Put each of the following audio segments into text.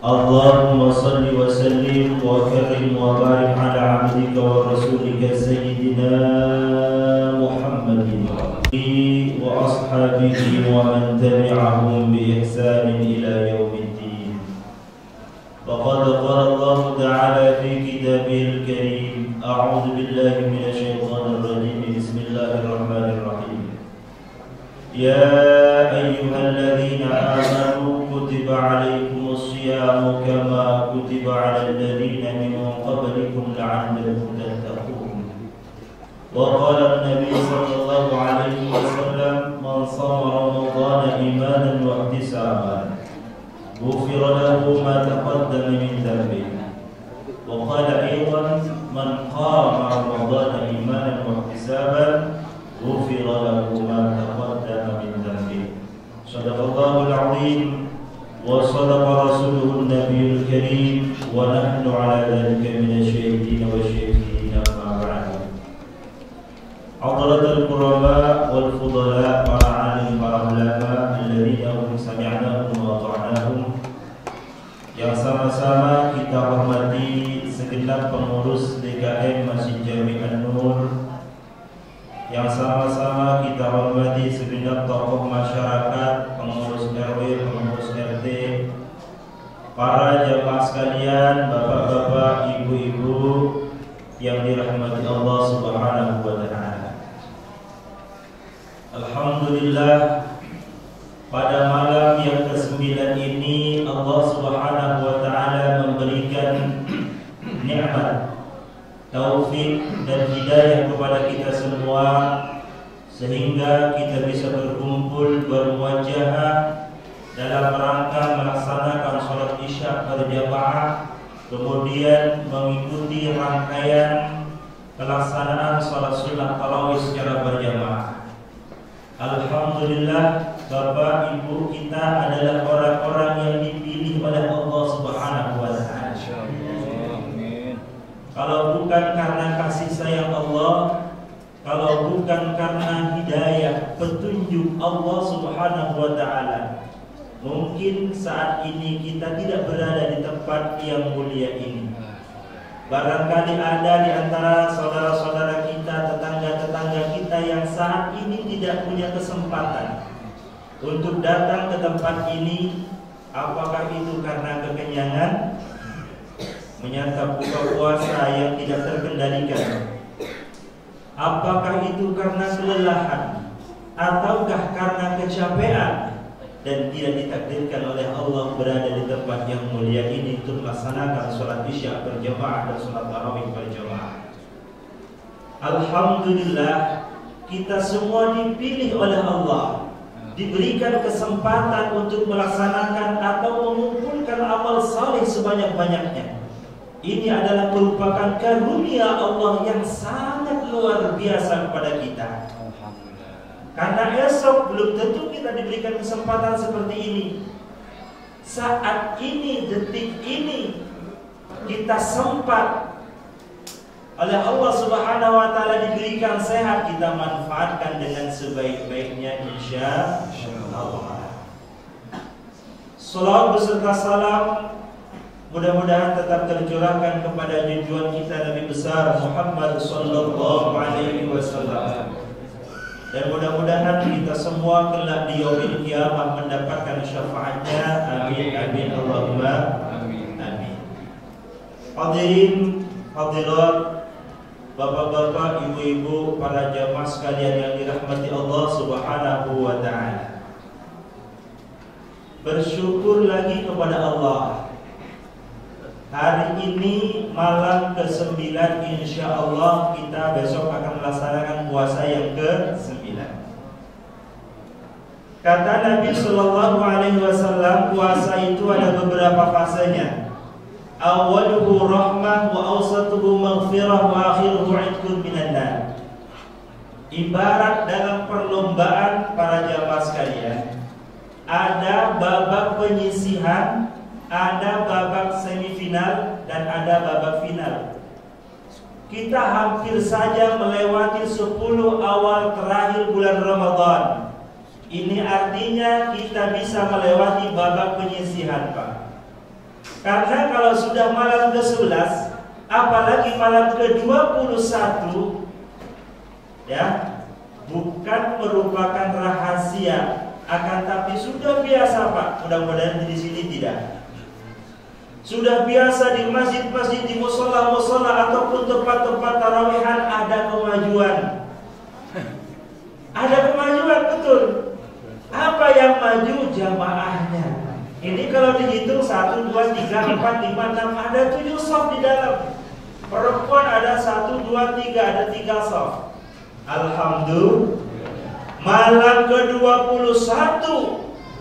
اللهم صل وسلم وكرم وبارك على عبدك ورسولك سيدنا محمد وأصحابه ومن تبعهم بإحسان إلى يوم الدين. فقد قال الله تعالى في كتابه الكريم: أعوذ بالله من الشيطان الرجيم، بسم الله الرحمن الرحيم. يا أيها الذين آمنوا كتب عليكم الصيام كما كتب على الذين من قبلكم لعلكم تتقون. وقال النبي صلى الله عليه وسلم: من صام رمضان إيمانا واحتسابا غفر له ما تقدم من ذنبه. وقال أيضا: من قام رمضان إيمانا واحتسابا غفر له ما تقدم من ذنبه. صدق الله العظيم وصدق رسوله النبي الكريم ونحن على ذلك من الشاهدين والشاكرين. أما بعد. حضرة الكرماء والفضلاء para alim para ulama alladzina hum sami'nahum wa ata'nahum, yang sama-sama kita hormati segenap pengurus DKM Masjid Jami An-Nur, yang sama-sama kita hormati segenap tokoh masyarakat, pengurus RW, pengurus RT, para jamaah sekalian, bapak-bapak, ibu-ibu yang dirahmati Allah Subhanahu wa taala. Alhamdulillah, pada malam yang ke-9 ini Allah Subhanahu wa taala memberikan nikmat, taufik dan hidayah kepada kita semua sehingga kita bisa berkumpul bermuajahah dalam rangka melaksanakan sholat isya berjamaah, kemudian mengikuti rangkaian pelaksanaan sholat sunat tarawih secara berjamaah. Alhamdulillah, Bapak Ibu kita adalah orang-orang yang dipilih oleh Allah Subhanahu wa taala. Kalau bukan karena kasih sayang Allah, kalau bukan karena hidayah petunjuk Allah Subhanahu wa taala, mungkin saat ini kita tidak berada di tempat yang mulia ini. Barangkali ada di antara saudara-saudara kita, tetangga-tetangga kita yang saat ini tidak punya kesempatan untuk datang ke tempat ini. Apakah itu karena kekenyangan, menyantap buka puasa yang tidak terkendalikan? Apakah itu karena kelelahan, ataukah karena kecapean dan tidak ditakdirkan oleh Allah berada di tempat yang mulia ini untuk melaksanakan sholat isya berjamaah dan sholat tarawih berjamaah? Alhamdulillah, kita semua dipilih oleh Allah, diberikan kesempatan untuk melaksanakan atau mengumpulkan amal saleh sebanyak-banyaknya. Ini adalah merupakan karunia Allah yang sangat luar biasa kepada kita. Karena esok belum tentu kita diberikan kesempatan seperti ini. Saat ini, detik ini, kita sempat oleh Allah Subhanahu wa taala diberikan sehat, kita manfaatkan dengan sebaik-baiknya insya Allah. Salawat beserta salam mudah-mudahan tetap tercurahkan kepada junjungan kita Nabi besar Muhammad sallallahu alaihi wasallam. Dan mudah-mudahan kita semua kelak di yaumil qiyamah mendapatkan syafaatnya. Amin amin Allahumma amin. Hadirin hadirat, bapak-bapak, ibu-ibu, para jamaah sekalian yang dirahmati Allah Subhanahu wa taala. Bersyukur lagi kepada Allah. Hari ini malam ke-9, insya Allah kita besok akan melaksanakan puasa yang ke-9. Kata Nabi Sallallahu Alaihi Wasallam, puasa itu ada beberapa fasenya. Awaluhu rahmah, wa awsatuhu maghfirah, wa akhiruhu itqun minan nar. Ibarat dalam perlombaan para jamaah sekalian, ada babak penyisihan, ada babak semifinal, dan ada babak final. Kita hampir saja melewati 10 awal terakhir bulan Ramadan. Ini artinya kita bisa melewati babak penyisihan, Pak. Karena kalau sudah malam ke-11, apalagi malam ke-21, ya, bukan merupakan rahasia, akan tapi sudah biasa Pak. Mudah-mudahan di sini tidak. Sudah biasa di masjid-masjid, di musola-musola ataupun tempat-tempat tarawihan ada kemajuan. Ada kemajuan, betul. Apa yang maju? Jamaahnya. Ini kalau dihitung 1, 2, 3, 4, 5, 6, ada 7 shaf di dalam. Perempuan ada 1, 2, 3, ada 3 shaf. Alhamdulillah. Malam ke-21,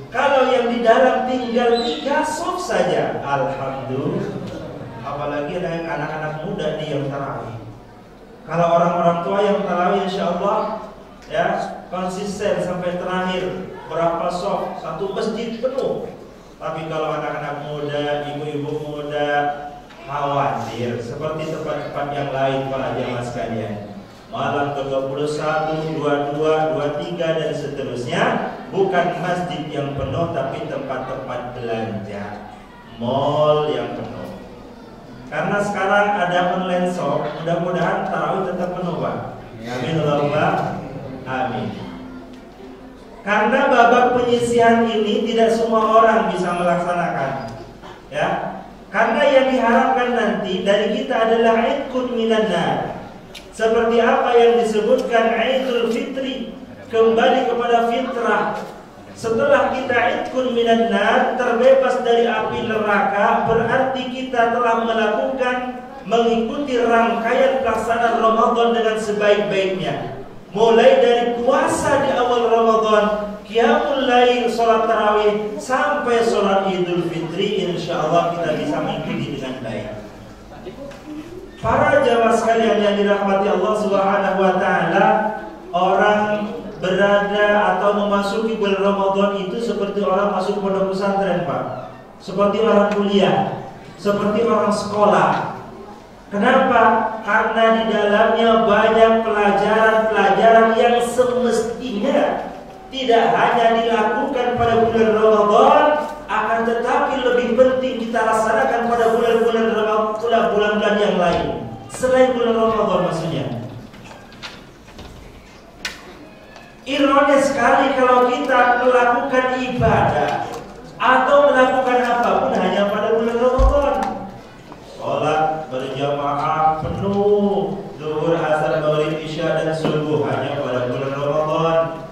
kalau yang di dalam tinggal 3 shaf saja. Alhamdulillah. Apalagi ada anak-anak muda nih yang tarawih. Kalau orang-orang tua yang tarawih, insya Allah ya konsisten sampai terakhir. Berapa shaf? 1 masjid penuh. Tapi kalau anak-anak muda, ibu-ibu muda khawatir seperti tempat-tempat yang lain para jamaah sekalian. Malam ke-21, 22, 23 dan seterusnya bukan masjid yang penuh tapi tempat-tempat belanja, mall yang penuh. Karena sekarang ada online shop, mudah-mudahan tarawih tetap penuh Pak. Amin Allahumma amin. Karena babak penyisihan ini tidak semua orang bisa melaksanakan, ya. Karena yang diharapkan nanti dari kita adalah idkun minan nar. Seperti apa yang disebutkan Idul Fitri, kembali kepada fitrah. Setelah kita idkun minan nar, terbebas dari api neraka, berarti kita telah mengikuti rangkaian pelaksanaan Ramadan dengan sebaik-baiknya. Mulai dari puasa di awal Ramadan, qiyamul lail, sholat tarawih, sampai sholat Idul Fitri, insya Allah kita bisa mengikuti dengan baik. Para jamaah sekalian yang dirahmati Allah Subhanahu wa taala, orang berada atau memasuki bulan Ramadan itu seperti orang masuk pondok pesantren, Pak. Seperti orang kuliah, seperti orang sekolah. Kenapa? Karena di dalamnya banyak pelajaran-pelajaran yang semestinya tidak hanya dilakukan pada bulan Ramadan, akan tetapi lebih penting kita laksanakan pada bulan-bulan yang lain selain bulan Ramadan maksudnya. Ironis sekali kalau kita melakukan ibadah atau melakukan apapun hanya pada bulan Ramadan. Sholat berjamaah penuh, zuhur, asar, maghrib, isya dan subuh hanya pada bulan Ramadan.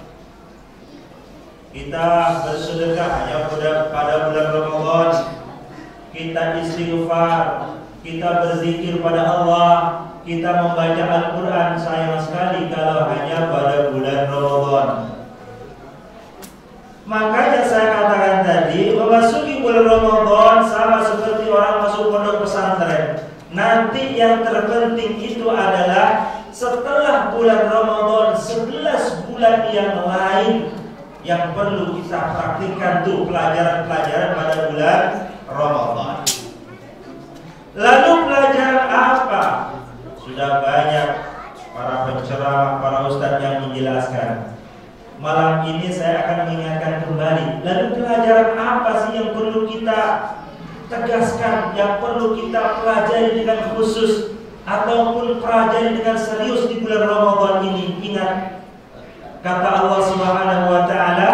Kita bersedekah hanya pada bulan Ramadan. Kita istighfar, kita berzikir pada Allah, kita membaca Al-Quran. Sayang sekali kalau hanya pada bulan Ramadan. Makanya saya katakan tadi, memasuki bulan Ramadan sama seperti orang masuk pondok pesantren. Nanti yang terpenting itu adalah setelah bulan Ramadan 11 bulan yang lain yang perlu kita praktikkan tuh pelajaran-pelajaran pada bulan Ramadan. Lalu pelajaran apa? Sudah banyak para penceramah, para ustadz yang menjelaskan. Malam ini saya akan mengingatkan kembali. Lalu pelajaran apa sih yang perlu kita tegaskan, yang perlu kita pelajari dengan khusus ataupun pelajari dengan serius di bulan Ramadan ini? Ingat kata Allah Subhanahu wa taala,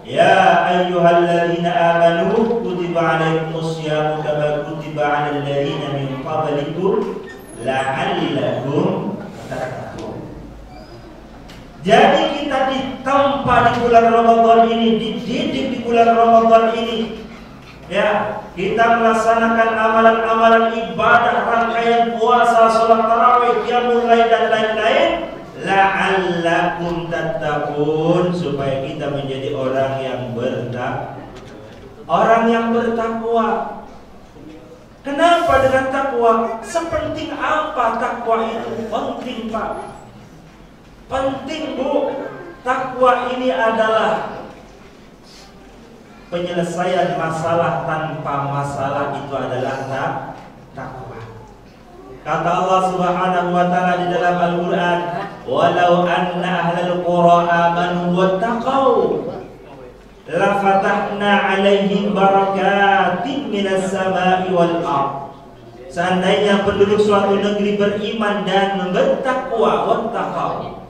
ya ayyuhalladzina amanu kutiba alaikumusyamu kama kutiba alal ladzina min qablikum la'allakum tattaqun. Jadi kita ditempa di bulan Ramadan ini, dididik di bulan Ramadan ini, ya, kita melaksanakan amalan-amalan ibadah, rangkaian puasa, sholat tarawih, qiyamul lail dan lain-lain, la'allakum tattaqun, supaya kita menjadi orang yang bertakwa. Kenapa dengan takwa? Sepenting apa takwa itu? Penting, Pak. Penting, Bu. Takwa ini adalah penyelesaian masalah tanpa masalah, itu adalah takwa. Kata Allah Subhanahu wa taala di dalam Al-Qur'an, "Walau anna ahlal qura amanu wattaqau la fatahna lafatahna 'alaihim barakatin minas sama'i wal ardh. Seandainya penduduk suatu negeri beriman dan bertakwa, wattaqau,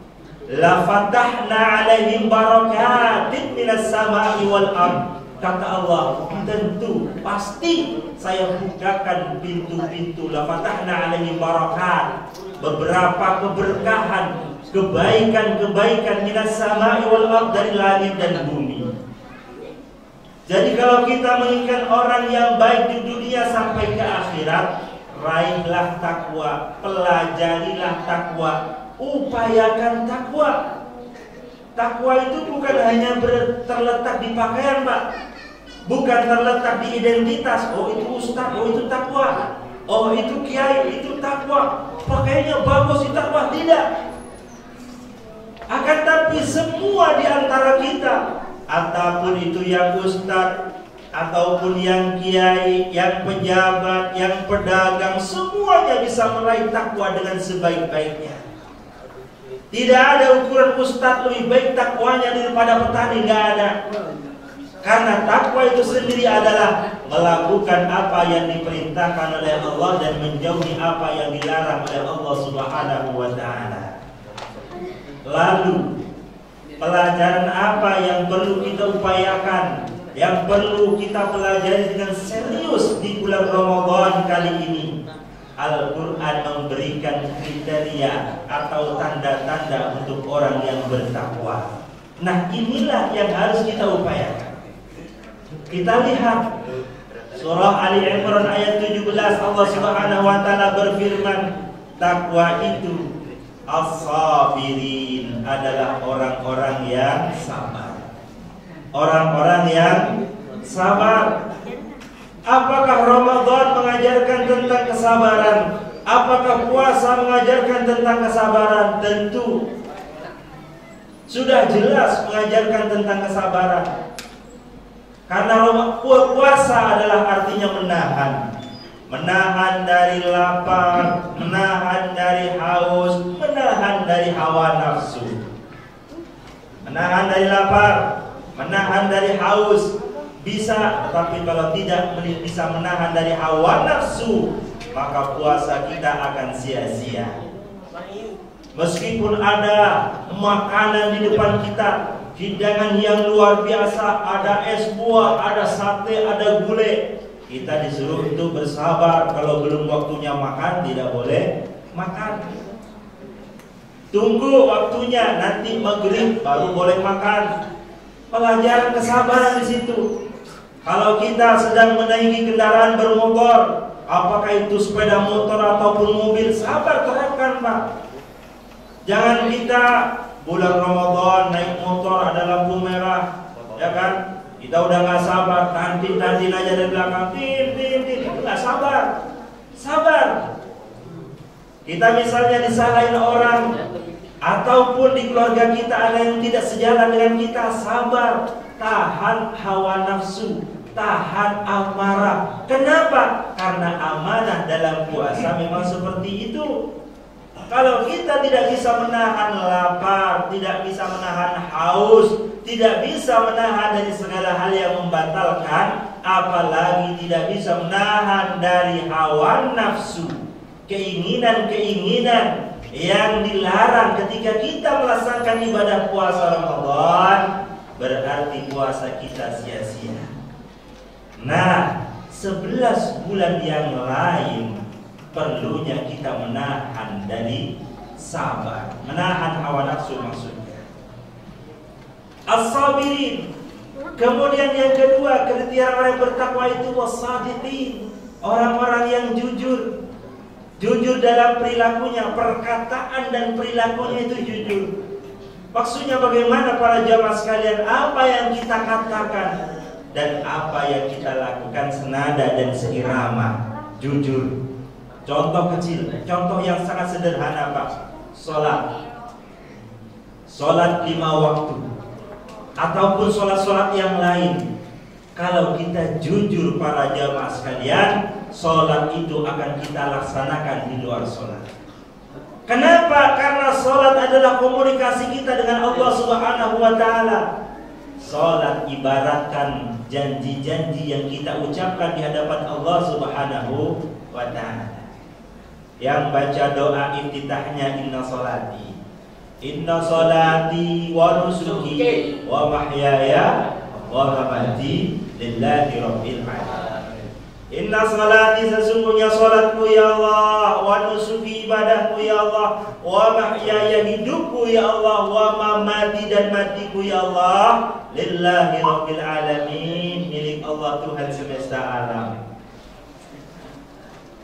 lafatahna 'alaihim barakatin minas sama'i wal ardh. Kata Allah, tentu pasti saya bukakan pintu-pintu, lafatahna 'alaihim barakat, beberapa keberkahan, kebaikan-kebaikan minas sama'i wal ardh, dari langit dan bumi. Jadi kalau kita menginginkan orang yang baik di dunia sampai ke akhirat, raihlah takwa, pelajarilah takwa, upayakan takwa. Takwa itu bukan hanya terletak di pakaian, Pak. Bukan terletak di identitas. Oh itu ustaz, oh itu takwa. Oh itu kiai, itu takwa. Pakaiannya bagus, itu takwa. Tidak. Akan tapi semua di antara kita, ataupun itu yang ustaz, ataupun yang kiai, yang pejabat, yang pedagang, semuanya bisa meraih takwa dengan sebaik-baiknya. Tidak ada ukuran ustaz lebih baik takwanya daripada petani, nggak ada. Karena takwa itu sendiri adalah melakukan apa yang diperintahkan oleh Allah dan menjauhi apa yang dilarang oleh Allah Subhanahu wa ta'ala. Lalu pelajaran apa yang perlu kita upayakan, yang perlu kita pelajari dengan serius di bulan Ramadan kali ini? Al-Quran memberikan kriteria atau tanda-tanda untuk orang yang bertakwa. Nah inilah yang harus kita upayakan. Kita lihat surah Ali Imran ayat 17, Allah Subhanahu wa ta'ala berfirman, takwa itu as-sabirin, adalah orang-orang yang sabar. Orang-orang yang sabar. Apakah Ramadan mengajarkan tentang kesabaran? Apakah puasa mengajarkan tentang kesabaran? Tentu sudah jelas mengajarkan tentang kesabaran. Karena puasa adalah artinya menahan. Menahan dari lapar, menahan dari haus, menahan dari hawa nafsu. Menahan dari lapar, menahan dari haus bisa, tetapi kalau tidak bisa menahan dari hawa nafsu, maka puasa kita akan sia-sia. Meskipun ada makanan di depan kita, hidangan yang luar biasa, ada es buah, ada sate, ada gulai, kita disuruh untuk bersabar. Kalau belum waktunya makan, tidak boleh makan. Tunggu waktunya, nanti maghrib baru boleh makan. Pelajaran kesabaran di situ. Kalau kita sedang menaiki kendaraan bermotor, apakah itu sepeda motor ataupun mobil, sabar terapkan, Pak. Jangan kita bulan Ramadan naik motor ada lampu merah, ya kan? Kita udah nggak sabar, tantin aja dari belakang, tin, nggak sabar. Sabar. Kita misalnya disalahin orang, ataupun di keluarga kita ada yang tidak sejalan dengan kita, sabar. Tahan hawa nafsu, tahan amarah. Kenapa? Karena amanah dalam puasa memang seperti itu. Kalau kita tidak bisa menahan lapar, tidak bisa menahan haus, tidak bisa menahan dari segala hal yang membatalkan, apalagi tidak bisa menahan dari hawa nafsu, keinginan-keinginan yang dilarang ketika kita melaksanakan ibadah puasa Ramadan, berarti puasa kita sia-sia. Nah, 11 bulan yang lain perlunya kita menahan dari sabar, menahan hawa nafsu maksudnya. As-sabirin. Kemudian yang kedua, kriteria orang yang bertakwa itu was-sadiqin, orang-orang yang jujur. Jujur dalam perilakunya, perkataan dan perilakunya itu jujur. Maksudnya bagaimana para jamaah sekalian, apa yang kita katakan dan apa yang kita lakukan senada dan seirama, jujur. Contoh kecil, contoh yang sangat sederhana, Pak. Sholat 5 waktu, ataupun sholat yang lain. Kalau kita jujur para jamaah sekalian, sholat itu akan kita laksanakan di luar sholat. Kenapa? Karena sholat adalah komunikasi kita dengan Allah Subhanahu wa ta'ala. Salat ibaratkan janji-janji yang kita ucapkan di hadapan Allah Subhanahu wa ta'ala. Yang baca doa iftitahnya inna salati wa nusuki wa mahyaya wa mamati lillahi rabbil alamin. Inna salati, sesungguhnya salatku ya Allah, wa nusuki, ibadahku ya Allah, wa mahyaya, hidupku ya Allah, wa mamati, dan matiku ya Allah, lillahi rabbil alamin, milik Allah Tuhan semesta alam.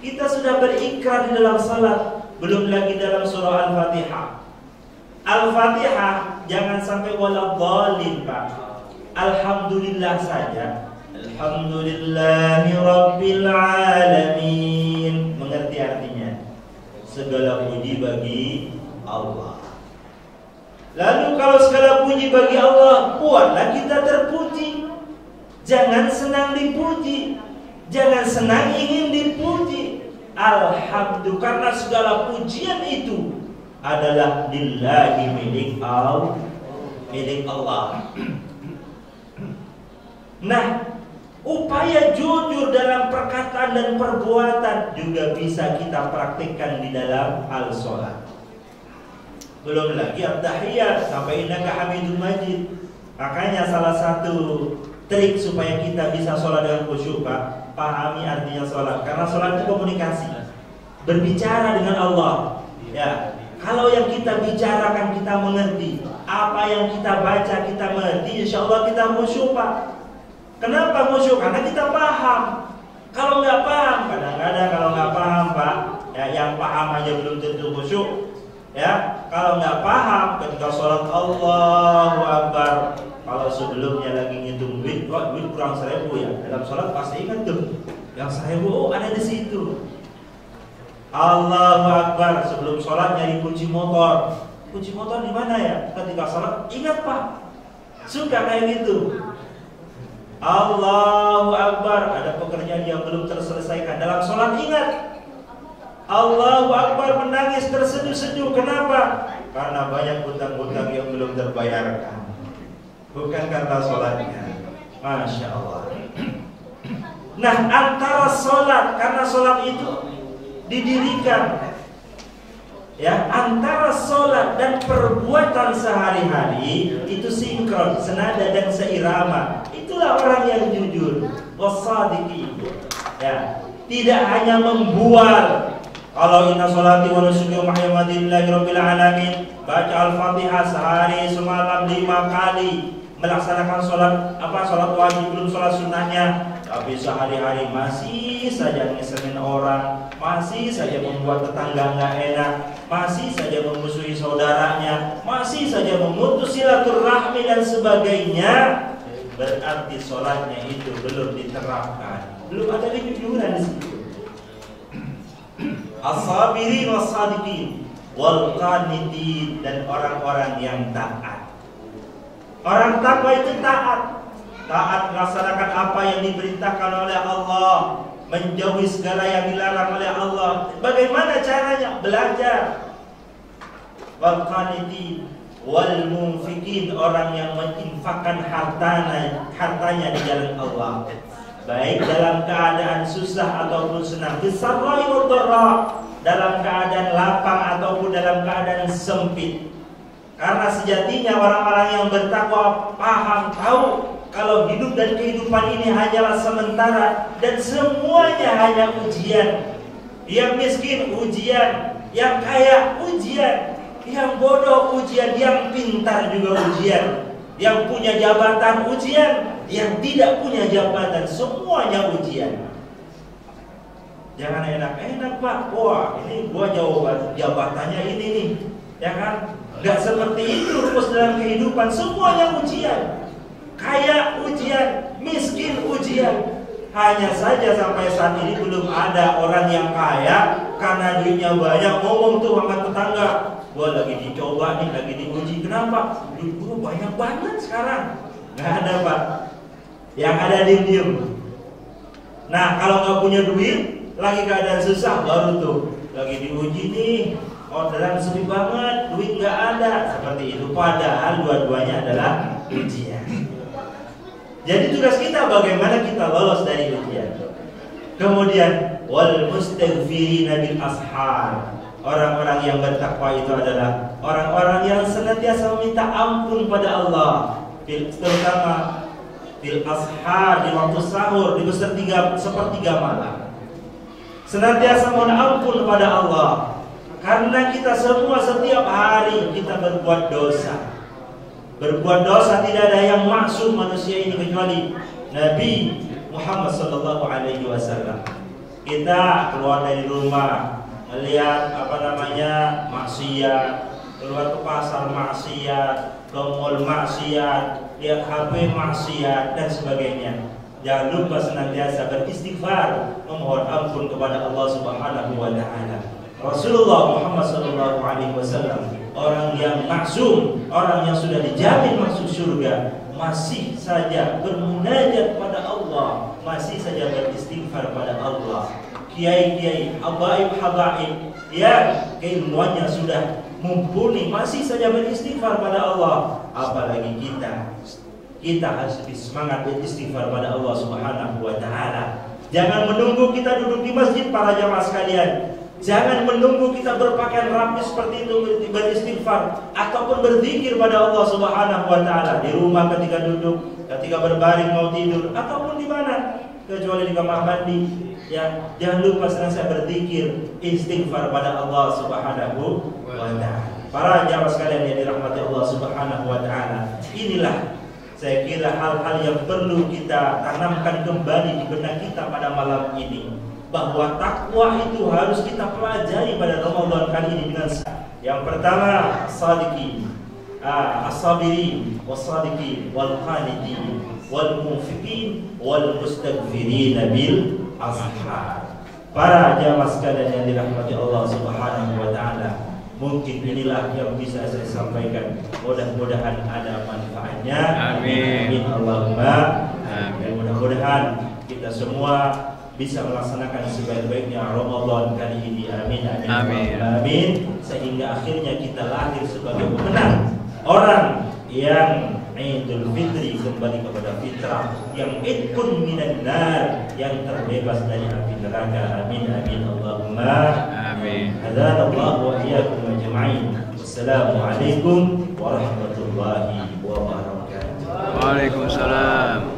Kita sudah berikrar di dalam salat, belum lagi dalam surah Al-Fatihah. Al-Fatihah jangan sampai waladhdallin, Pak. Alhamdulillah saja. Alhamdulillahi rabbil alamin. Mengerti artinya? Segala puji bagi Allah. Lalu kalau segala puji bagi Allah, buatlah kita terpuji. Jangan senang dipuji, jangan senang ingin dipuji. Alhamdulillah, karena segala pujian itu adalah lillahi, milik Allah. Nah, upaya jujur dalam perkataan dan perbuatan juga bisa kita praktikkan di dalam al-sholat. Belum lagi at-tahiyat sampai innaka hamidun majid. Makanya salah satu trik supaya kita bisa sholat dengan khusyuk, Pak, pahami artinya sholat. Karena sholat itu komunikasi, berbicara dengan Allah. Ya, kalau yang kita bicarakan kita mengerti, apa yang kita baca kita mengerti, insya Allah kita khusyuk, Pak. Kenapa khusyuk? Karena kita paham. Kalau nggak paham, kadang-kadang kalau nggak paham, Pak, ya, yang paham aja belum tentu khusyuk. Ya, kalau nggak paham ketika sholat Allahu Akbar, kalau sebelumnya lagi ngitung duit, wah duit kurang 1000 ya. Dalam sholat pasti ingat tuh, yang 1000 ada di situ. Allahu Akbar, sebelum sholat nyari kunci motor. Kunci motor di mana ya? Ketika sholat ingat, Pak. Suka kayak gitu. Allahu Akbar, ada pekerjaan yang belum terselesaikan dalam sholat, ingat. Allahu Akbar, menangis terseduh-seduh. Kenapa? Karena banyak hutang-hutang yang belum terbayarkan, bukan karena sholatnya. Masya Allah. Nah, antara sholat, karena sholat itu didirikan, ya, antara sholat dan perbuatan sehari-hari itu sinkron, senada dan seirama. Itulah orang yang jujur, wassadiqin. Ya, tidak hanya membual. Kalau inna sholati wa nusuki wa mahyaya lillahi rabbil alamin, baca Al-Fatihah sehari semalam 5 kali, melaksanakan sholat wajib belum sholat sunnahnya, tapi sehari-hari masih saja ngeselin orang, masih saja membuat tetangga nggak enak, masih saja memusuhi saudaranya, masih saja memutus silaturahmi dan sebagainya, berarti sholatnya itu belum diterapkan, belum ada kejujuran di situ. As-sabirin was-sadiqin wal qanitin, dan orang-orang yang taat. Orang takwa itu taat melaksanakan apa yang diperintahkan oleh Allah, menjauhi segala yang dilarang oleh Allah. Bagaimana caranya? Belajar. Wal qanitin wal munfiqin, orang yang menginfakkan hartanya di jalan Allah, baik dalam keadaan susah ataupun senang, bisarra'i wad dharra, dalam keadaan lapang ataupun dalam keadaan sempit. Karena sejatinya orang-orang yang bertakwa paham, tahu kalau hidup dan kehidupan ini hanyalah sementara dan semuanya hanya ujian. Yang miskin ujian, yang kaya ujian, yang bodoh ujian, yang pintar juga ujian, yang punya jabatan ujian, yang tidak punya jabatan, semuanya ujian. Jangan enak-enak, Pak. Wah, ini gua jabatannya ini nih, ya kan? Gak seperti itu rumus dalam kehidupan, semuanya ujian. Kaya ujian, miskin ujian. Hanya saja sampai saat ini belum ada orang yang kaya karena duitnya banyak ngomong tuh sama tetangga, gua lagi dicoba nih, lagi diuji. Kenapa? Duit gua banyak banget sekarang. Gak ada, Pak. Yang ada diem-diem. Nah, kalau nggak punya duit, lagi keadaan susah, baru tuh lagi diuji nih, orderan sepi banget, duit nggak ada, seperti itu. Padahal dua-duanya adalah ujian. Jadi tugas kita bagaimana kita lolos dari ujian. Kemudian wal mustaghfirina bil ashar. Orang-orang yang bertakwa itu adalah orang-orang yang senantiasa meminta ampun pada Allah, terutama bil ashar, di waktu sahur, di sepertiga malam. Senantiasa mohon ampun kepada Allah, karena kita semua setiap hari kita berbuat dosa. Berbuat dosa tidak ada yang maksum manusia ini kecuali Nabi Muhammad sallallahu alaihi wasallam. Kita keluar dari rumah, melihat maksiat, keluar ke pasar maksiat, ke mall maksiat, lihat HP maksiat dan sebagainya. Jangan lupa senantiasa beristighfar, memohon ampun kepada Allah Subhanahu wa taala. Rasulullah Muhammad sallallahu alaihi wasallam, orang yang maksum, orang yang sudah dijamin masuk surga, masih saja bermunajat pada Allah, masih saja beristighfar pada Allah. Kiai-kiai, habaib-habaib yang keilmuannya sudah mumpuni masih saja beristighfar pada Allah, apalagi kita harus lebih semangat beristighfar pada Allah Subhanahu wa taala. Jangan menunggu kita duduk di masjid para jamaah sekalian. Jangan menunggu kita berpakaian rapi seperti itu beristighfar ataupun berzikir pada Allah Subhanahu wa taala di rumah, ketika duduk, ketika berbaring mau tidur, ataupun di mana, kecuali di kamar mandi. Ya, jangan lupa senantiasa berzikir, istighfar pada Allah Subhanahu wa taala. Para jamaah sekalian yang dirahmati Allah Subhanahu wa taala, inilah saya kira hal-hal yang perlu kita tanamkan kembali di benak kita pada malam ini, bahwa takwa itu harus kita pelajari pada Ramadan kali ini dengan yang pertama as-sadiqin, as-sabirin, was-sadiqin, wal-qanitin, wal-munfiqin, wal-mustaghfirin bil ashar. Para jamaah sekalian yang dirahmati Allah Subhanahu wa taala, mungkin inilah yang bisa saya sampaikan. Mudah-mudahan ada manfaatnya. Amin. Allahumma amin. Mudah-mudahan kita semua bisa melaksanakan sebaik-baiknya Ramadan kali ini. Amin. Amin. Amin. Amin. Sehingga akhirnya kita lahir sebagai pemenang, orang yang Idul Fitri kembali kepada fitrah, yang idkun minan nar, yang terbebas dari api neraka. Amin. Amin. Allahumma amin. Hadanallahu wa iyyakum ajma'in. Wassalamualaikum warahmatullahi wabarakatuh. Waalaikumsalam.